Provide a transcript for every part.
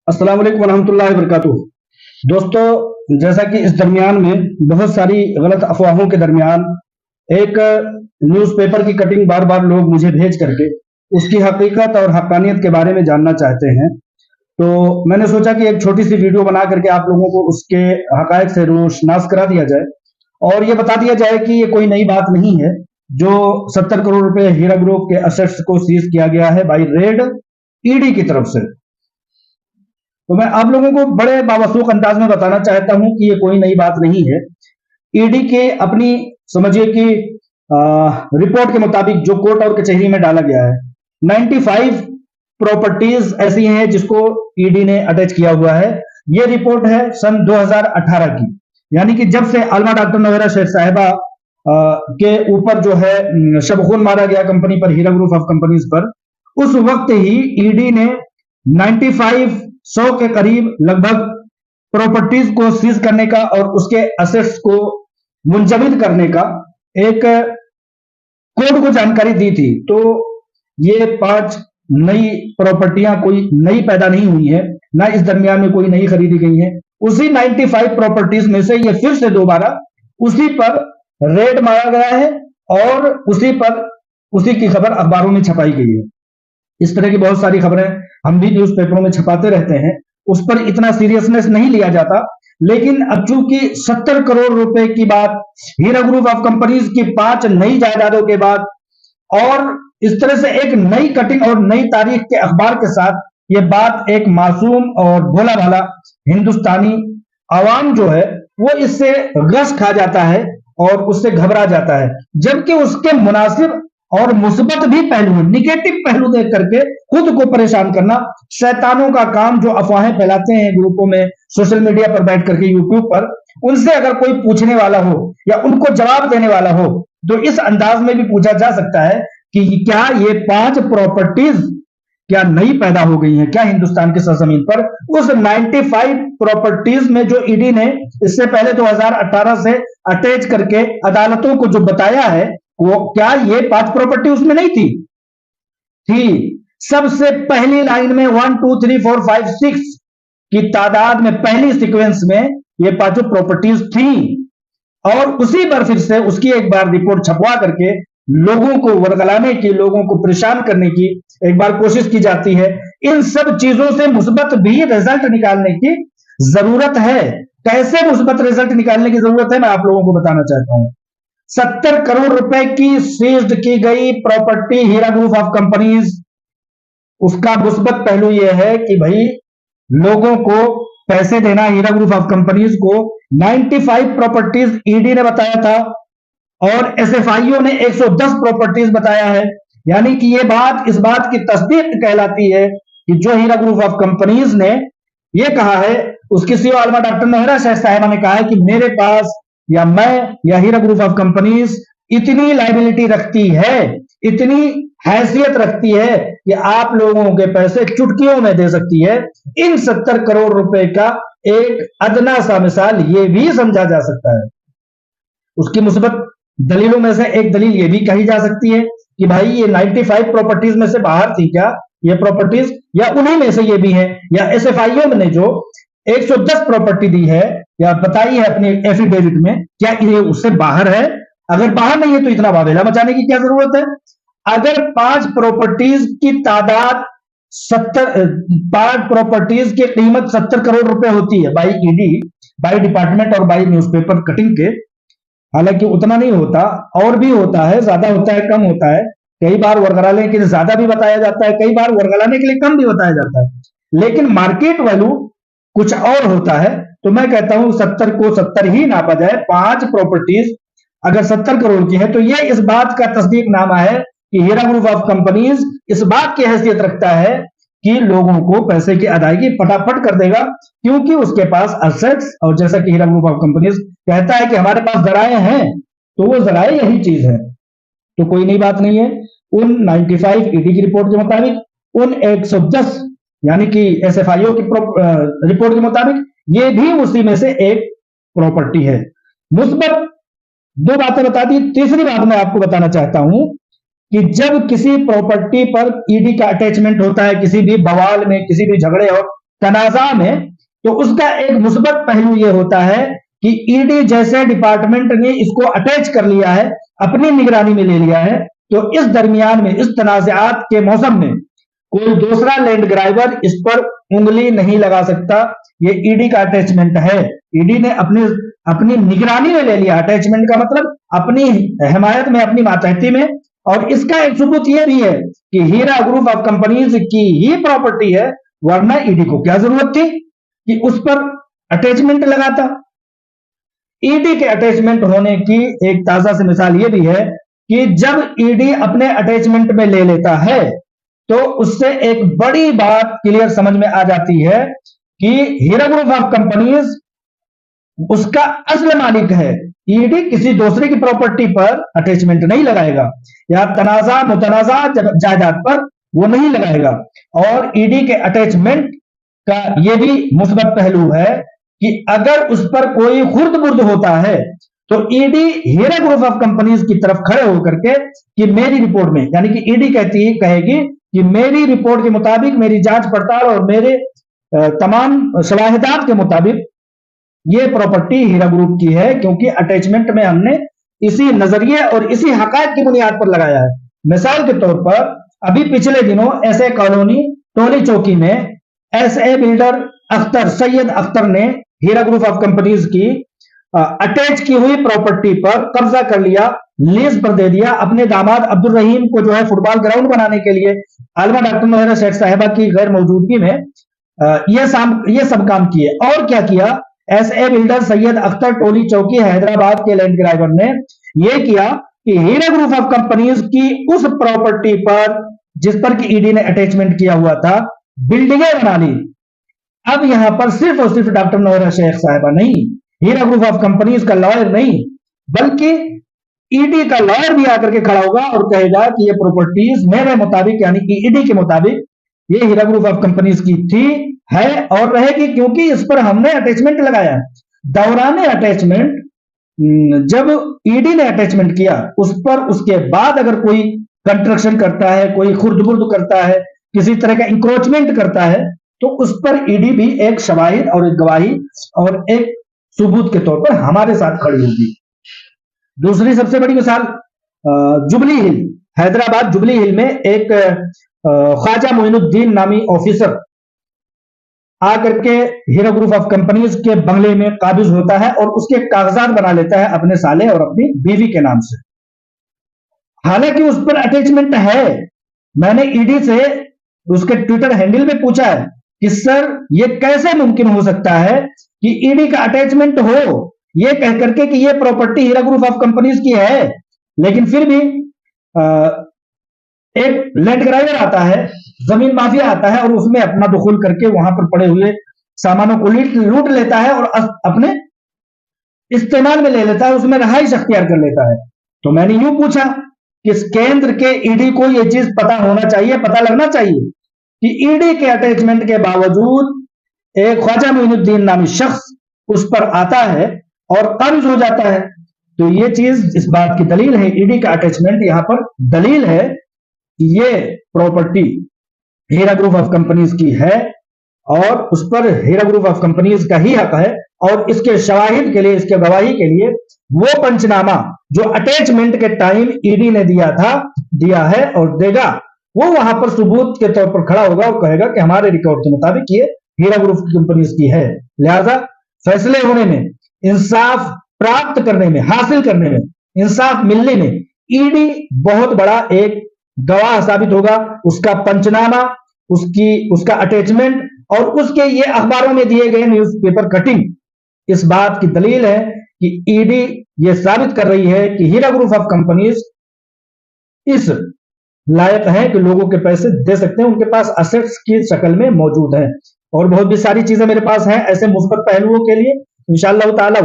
अस्सलाम वालेकुम वरहमतुल्लाहि वबरकातुहू। दोस्तों, जैसा कि इस दरमियान में बहुत सारी गलत अफवाहों के दरमियान एक न्यूज़पेपर की कटिंग बार बार लोग मुझे भेज करके उसकी हकीकत और हक्कानियत के बारे में जानना चाहते हैं। तो मैंने सोचा कि एक छोटी सी वीडियो बना करके आप लोगों को उसके हकायक से रोशनास करा दिया जाए और ये बता दिया जाए कि ये कोई नई बात नहीं है। जो 70 करोड़ रुपए हीरा ग्रुप के असेट्स को सीज किया गया है बाई रेड ईडी की तरफ से, तो मैं आप लोगों को बड़े बावसूख अंदाज में बताना चाहता हूं कि ये कोई नई बात नहीं है। ईडी के अपनी समझिए कि रिपोर्ट के मुताबिक जो कोर्ट और कचहरी में डाला गया है, 95 प्रॉपर्टीज ऐसी हैं जिसको ईडी ने अटैच किया हुआ है। ये रिपोर्ट है सन 2018 की, यानी कि जब से आलमा डॉक्टर नोहेरा शेख साहिबा के ऊपर जो है शबखून मारा गया कंपनी पर, हीरा ग्रुप ऑफ कंपनीज पर, उस वक्त ही ईडी ने 95 के करीब लगभग प्रॉपर्टीज को सीज करने का और उसके असेट्स को मुंजमद करने का एक कोर्ट को जानकारी दी थी। तो ये 5 नई प्रॉपर्टियां कोई नई पैदा नहीं हुई है, ना इस दरमियान में कोई नई खरीदी गई है। उसी 95 प्रॉपर्टीज में से ये फिर से दोबारा उसी पर रेड मारा गया है और उसी की खबर अखबारों में छपाई गई है। इस तरह की बहुत सारी खबरें हम भी न्यूज़पेपरों में छपाते रहते हैं, उस पर इतना सीरियसनेस नहीं लिया जाता। लेकिन अब चूंकि 70 करोड़ रुपए की बात, हीरा ग्रुप ऑफ कंपनीज की 5 नई जायदादों के बाद और इस तरह से एक नई कटिंग और नई तारीख के अखबार के साथ, ये बात एक मासूम और भोला भाला हिंदुस्तानी आवाम जो है वो इससे गश खा जाता है और उससे घबरा जाता है, जबकि उसके मुनासिब और मुस्बत भी पहलू, निगेटिव पहलू देख करके खुद को परेशान करना शैतानों का काम। जो अफवाहें फैलाते हैं ग्रुपों में, सोशल मीडिया पर बैठ करके, यूट्यूब पर, उनसे अगर कोई पूछने वाला हो या उनको जवाब देने वाला हो तो इस अंदाज में भी पूछा जा सकता है कि क्या ये 5 प्रॉपर्टीज क्या नई पैदा हो गई हैं क्या हिंदुस्तान की सरजमीन पर। उस 95 प्रॉपर्टीज में जो ईडी ने इससे पहले 2018 से अटैच करके अदालतों को जो बताया है, वो क्या ये 5 प्रॉपर्टी उसमें नहीं थी। सबसे पहली लाइन में 1 2 3 4 5 6 की तादाद में पहली सीक्वेंस में ये 5 प्रॉपर्टीज थी और उसी पर फिर से उसकी एक बार रिपोर्ट छपवा करके लोगों को वर्गलाने की, लोगों को परेशान करने की एक बार कोशिश की जाती है। इन सब चीजों से मुस्बत भी रिजल्ट निकालने की जरूरत है। कैसे मुस्बत रिजल्ट निकालने की जरूरत है, मैं आप लोगों को बताना चाहता हूं। 70 करोड़ रुपए की सीज्ड की गई property Heera group of companies, उसका मुस्बत पहलू यह है कि भाई लोगों को पैसे देना, हीरा ग्रुप ऑफ कंपनीज को 95 प्रॉपर्टीज ईडी ने बताया था और एसएफआईओ ने 110 प्रॉपर्टीज बताया है। यानी कि ये बात इस बात की तस्दीक कहलाती है कि जो हीरा ग्रुप ऑफ कंपनीज ने ये कहा है, उसकी सीईओ आलमा डॉक्टर नोहेरा शेख साहिबा ने कहा है कि मेरे पास या मैं या हीरा ग्रुप ऑफ कंपनीज इतनी लायबिलिटी रखती है, इतनी हैसियत रखती है कि आप लोगों के पैसे चुटकियों में दे सकती है। इन 70 करोड़ रुपए का एक अदना सा मिसाल ये भी समझा जा सकता है। उसकी मुस्बत दलीलों में से एक दलील ये भी कही जा सकती है कि भाई ये 95 प्रॉपर्टीज में से बाहर थी क्या ये प्रॉपर्टीज, या उन्हीं में से ये भी है, या एसएफआईओ ने जो 110 प्रॉपर्टी दी है या बताई है अपने एफिडेविट में, क्या ये उससे बाहर है? अगर बाहर नहीं है तो इतना वावेला मचाने की क्या जरूरत है? अगर 5 प्रॉपर्टीज की तादाद 5 प्रॉपर्टीज की कीमत 70 करोड़ रुपए होती है बाई ईडी, बाई डिपार्टमेंट और बाई न्यूज़पेपर कटिंग के, हालांकि उतना नहीं होता, और भी होता है, ज्यादा होता है, कम होता है, कई बार वर्गलाने के लिए ज्यादा भी बताया जाता है, कई बार वर्गलाने के लिए कम भी बताया जाता है, लेकिन मार्केट वैल्यू कुछ और होता है। तो मैं कहता हूं 70 को 70 ही नापा जाए। 5 प्रॉपर्टीज अगर 70 करोड़ की है तो यह इस बात का तस्दीकनामा है कि हीरा ग्रुप ऑफ कंपनीज इस बात की हैसियत रखता है कि लोगों को पैसे की अदायगी फटाफट कर देगा, क्योंकि उसके पास असेट्स, और जैसा कि हीरा ग्रुप ऑफ कंपनीज कहता है कि हमारे पास जराए हैं, तो वो जराए यही चीज है। तो कोई नई बात नहीं है। उन 95 ईडी की रिपोर्ट के मुताबिक, उन 110 यानी कि एसएफआईओ की रिपोर्ट के मुताबिक ये भी उसी में से एक प्रॉपर्टी है। मुस्बत 2 बातें बता दी। तीसरी बात मैं आपको बताना चाहता हूं कि जब किसी प्रॉपर्टी पर ईडी का अटैचमेंट होता है, किसी भी बवाल में, किसी भी झगड़े और तनाजा में, तो उसका एक मुस्बत पहलू यह होता है कि ईडी जैसे डिपार्टमेंट ने इसको अटैच कर लिया है, अपनी निगरानी में ले लिया है, तो इस दरमियान में, इस तनाज़ात के मौसम में कोई दूसरा लैंड ग्राइबर इस पर उंगली नहीं लगा सकता। ये ईडी का अटैचमेंट है। ईडी ने अपनी निगरानी में ले लिया। अटैचमेंट का मतलब अपनी हिमायत में, अपनी मातहती में। और इसका एक सबूत यह भी है कि हीरा ग्रुप ऑफ कंपनीज की ही प्रॉपर्टी है, वरना ईडी को क्या जरूरत थी कि उस पर अटैचमेंट लगाता। ईडी के अटैचमेंट होने की एक ताजा सी मिसाल यह भी है कि जब ईडी अपने अटैचमेंट में ले लेता है तो उससे एक बड़ी बात क्लियर समझ में आ जाती है कि हीरा ग्रुप ऑफ कंपनीज उसका असल मालिक है। ईडी किसी दूसरे की प्रॉपर्टी पर अटैचमेंट नहीं लगाएगा, या तनाजा मुतनाजा जायदाद पर वो नहीं लगाएगा। और ईडी के अटैचमेंट का यह भी मुस्बत पहलू है कि अगर उस पर कोई खुर्द बुर्द होता है तो ED Heera group of companies की तरफ खड़े होकर के कि मेरी रिपोर्ट में, यानी कि ईडी कहेगी कि मेरी रिपोर्ट के मुताबिक, मेरी जांच पड़ताल और मेरे तमाम सलाहियत के मुताबिक ये प्रॉपर्टी हीरा ग्रुप की है, क्योंकि अटैचमेंट में हमने इसी नजरिए और इसी हकायक की बुनियाद पर लगाया है। मिसाल के तौर पर अभी पिछले दिनों ऐसे कॉलोनी टोली चौकी में एसए बिल्डर अख्तर, सैयद अख्तर ने हीरा ग्रुप ऑफ कंपनीज की अटैच की हुई प्रॉपर्टी पर कब्जा कर लिया, लीज पर दे दिया। अपने दामाद अब्दुल रहीम को जो है फुटबॉल ग्राउंड बनाने के लिए आलमा डॉक्टर नौहरा शेख साहिबा की गैर मौजूदगी में ये सब काम किए। और क्या किया, एसए बिल्डर सैयद अख्तर टोली चौकी हैदराबाद के लैंड ग्राइबर ने यह किया कि हीरा ग्रुप ऑफ कंपनीज की उस प्रॉपर्टी पर जिस पर कि ईडी ने अटैचमेंट किया हुआ था, बिल्डिंगें बना ली। अब यहां पर सिर्फ और सिर्फ डॉक्टर नौहरा शेख साहिबा नहीं, हीरा ग्रुप ऑफ कंपनीज का लॉयर नहीं, बल्कि ईडी का लॉयर भी आकर के खड़ा होगा और कहेगा कि ये प्रॉपर्टीज मेरे मुताबिक, यानी कि ईडी के मुताबिक, ये हीरा ग्रुप ऑफ कंपनीज की थी, है और रहेगी, क्योंकि इस पर हमने अटैचमेंट लगाया। दौरान अटैचमेंट, जब ईडी ने अटैचमेंट किया उस पर, उसके बाद अगर कोई कंस्ट्रक्शन करता है, कोई खुर्द-बुर्द करता है, किसी तरह का इंक्रोचमेंट करता है, तो उस पर ईडी भी एक शवाहिद और एक गवाही और एक सबूत के तौर पर हमारे साथ खड़ी होगी। दूसरी सबसे बड़ी मिसाल जुबली हिल, हैदराबाद जुबली हिल में एक ख्वाजा मोइनुद्दीन नामी ऑफिसर आकर के हीरा ग्रुप ऑफ कंपनीज के बंगले में काबिज होता है और उसके कागजात बना लेता है अपने साले और अपनी बीवी के नाम से। हालांकि उस पर अटैचमेंट है। मैंने ईडी से उसके ट्विटर हैंडल पे पूछा है कि सर ये कैसे मुमकिन हो सकता है कि ईडी का अटैचमेंट हो, ये कह करके कि ये property Heera group of companies की है, लेकिन फिर भी एक लैंड ग्राइबर आता है, जमीन माफिया आता है और उसमें अपना दखल करके वहां पर पड़े हुए सामानों को लूट लेता है और अपने इस्तेमाल में ले लेता है, उसमें रहाइश अख्तियार कर लेता है। तो मैंने यूं पूछा कि केंद्र के ईडी को यह चीज पता होना चाहिए, पता लगना चाहिए कि ईडी के अटैचमेंट के बावजूद एक ख्वाजा मोइनुद्दीन नामी शख्स उस पर आता है और कब्ज हो जाता है। तो ये चीज इस बात की दलील है, ईडी का अटैचमेंट यहां पर दलील है कि ये property Heera group of companies की है और उस पर हीरा ग्रुप ऑफ कंपनीज का ही हक है। और इसके शवाहिद के लिए, इसके गवाही के लिए वो पंचनामा जो अटैचमेंट के टाइम ईडी ने दिया है और देगा, वो वहां पर सबूत के तौर पर खड़ा होगा और कहेगा कि हमारे रिकॉर्ड के मुताबिक ये हीरा ग्रुप कंपनीज की है। लिहाजा फैसले होने में, इंसाफ प्राप्त करने में, हासिल करने में, इंसाफ मिलने में ईडी बहुत बड़ा एक गवाह साबित होगा। उसका पंचनामा, उसका अटैचमेंट और उसके ये अखबारों में दिए गए न्यूज़पेपर कटिंग इस बात की दलील है कि ईडी ये साबित कर रही है कि हीरा ग्रुप ऑफ कंपनीज इस लायक है कि लोगों के पैसे दे सकते हैं, उनके पास असेट्स की शक्ल में मौजूद है। और बहुत भी सारी चीजें मेरे पास हैं ऐसे मुस्बत पहलुओं के लिए। इंशाअल्लाह ताला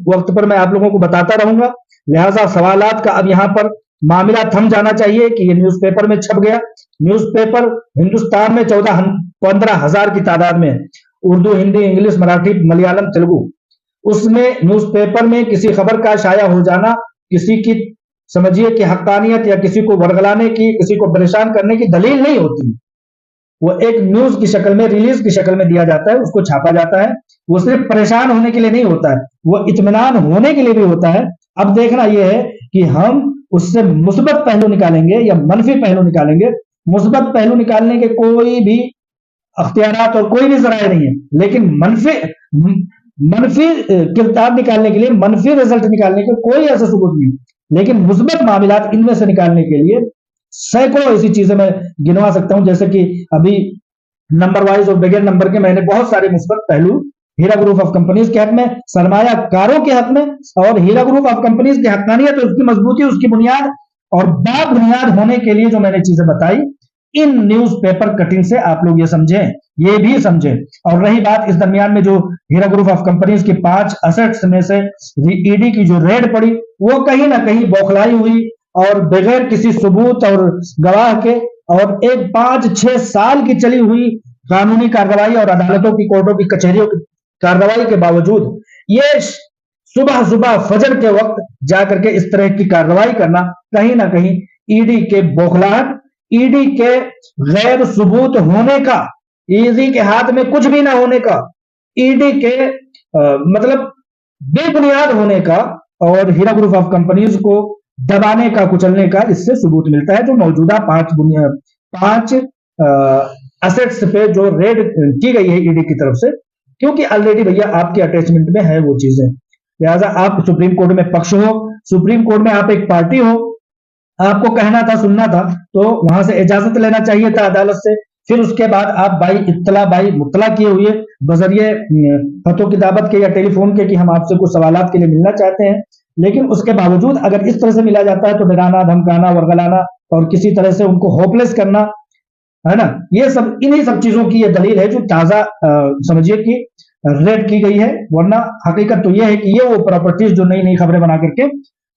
वक्त पर मैं आप लोगों को बताता रहूंगा। लिहाजा सवालात का अब यहां पर मामला थम जाना चाहिए कि ये न्यूज़पेपर में छप गया। न्यूज़पेपर हिंदुस्तान में 15,000 की तादाद में, उर्दू, हिंदी, इंग्लिश, मराठी, मलयालम, तेलुगु, उसमें न्यूज़पेपर में किसी खबर का शाया हो जाना किसी की, समझिए कि हक्कानियत या किसी को वर्गलाने की, किसी को परेशान करने की दलील नहीं होती। वो एक न्यूज की शक्ल में, रिलीज की शक्ल में दिया जाता है, उसको छापा जाता है। वो सिर्फ परेशान होने के लिए नहीं होता है, वो इत्मीनान होने के लिए भी होता है। अब देखना यह है कि हम उससे मुस्बत पहलू निकालेंगे या मनफी पहलू निकालेंगे। मुस्बत पहलू निकालने के कोई भी अख्तियारात और कोई भी जराए नहीं है, लेकिन मनफी किरदार निकालने के लिए, मनफी रिजल्ट निकालने के कोई ऐसा सबूत नहीं। लेकिन मुस्बत मामलात इनमें से निकालने के लिए सैकड़ों ऐसी चीजें मैं गिनवा सकता हूं, जैसे कि अभी नंबर वाइज और बगैर नंबर के मैंने बहुत सारे मुस्बत पहलू हीरा ग्रुप ऑफ कंपनीज के हक में, सरमायाकारों के हक में और हीरा ग्रुप ऑफ कंपनीज की हकदानियत, उसकी मजबूती, उसकी बुनियाद और बाबुनियाद होने के लिए जो मैंने चीजें बताई, इन न्यूज़पेपर कटिंग से आप लोग ये समझें, ये भी समझें। और रही बात इस दरमियान में जो हीरा ग्रुप ऑफ कंपनीज की 5 असेट्स में से ईडी की जो रेड पड़ी, वो कहीं ना कहीं बौखलाई हुई और बगैर किसी सबूत और गवाह के और एक 5-6 साल की चली हुई कानूनी कार्रवाई और अदालतों की, कोर्टों की, कचहरियों की कार्रवाई के बावजूद ये सुबह सुबह फजर के वक्त जाकर के इस तरह की कार्रवाई करना, कहीं ना कहीं ईडी के बौखलाहट, ईडी के गैर सबूत होने का, ईडी के हाथ में कुछ भी ना होने का, ईडी के मतलब बेबुनियाद होने का और हीरा ग्रुप ऑफ कंपनीज को दबाने का, कुचलने का इससे सबूत मिलता है। जो मौजूदा 5 असेट्स पे जो रेड की गई है ईडी की तरफ से, क्योंकि ऑलरेडी भैया आपके अटैचमेंट में है वो चीजें, लिहाजा आप सुप्रीम कोर्ट में पक्ष हो, सुप्रीम कोर्ट में आप एक पार्टी हो, आपको कहना था, सुनना था, तो वहां से इजाजत लेना चाहिए था अदालत से। फिर उसके बाद आप बाई इत्तला बाई मुत्तला किए हुए बजरिए खतों की दावत के या टेलीफोन के कि हम आपसे कुछ सवालात के लिए मिलना चाहते हैं, लेकिन उसके बावजूद अगर इस तरह से मिला जाता है तो डराना, धमकाना, वर्गलाना और किसी तरह से उनको होपलेस करना, है ना, ये सब इन्हीं सब चीजों की ये दलील है जो ताजा समझिए कि रेड की गई है। वरना हकीकत तो ये है कि ये वो प्रॉपर्टीज जो नई नई खबरें बना करके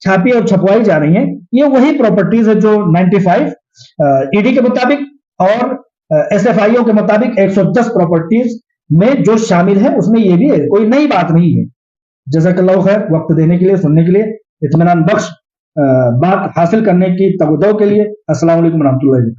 छापी और छपवाई जा रही हैं, ये वही प्रॉपर्टीज है जो 95 ईडी के मुताबिक और एसएफआईओ के मुताबिक 110 प्रॉपर्टीज में जो शामिल है, उसमें ये भी है, कोई नई बात नहीं है। जज़ाकल्लाहु खैर, वक्त देने के लिए, सुनने के लिए, इत्मीनान बख्श बात हासिल करने की तवज्जो के लिए। अस्सलाम वालेकुम रहमतुल्लाहि।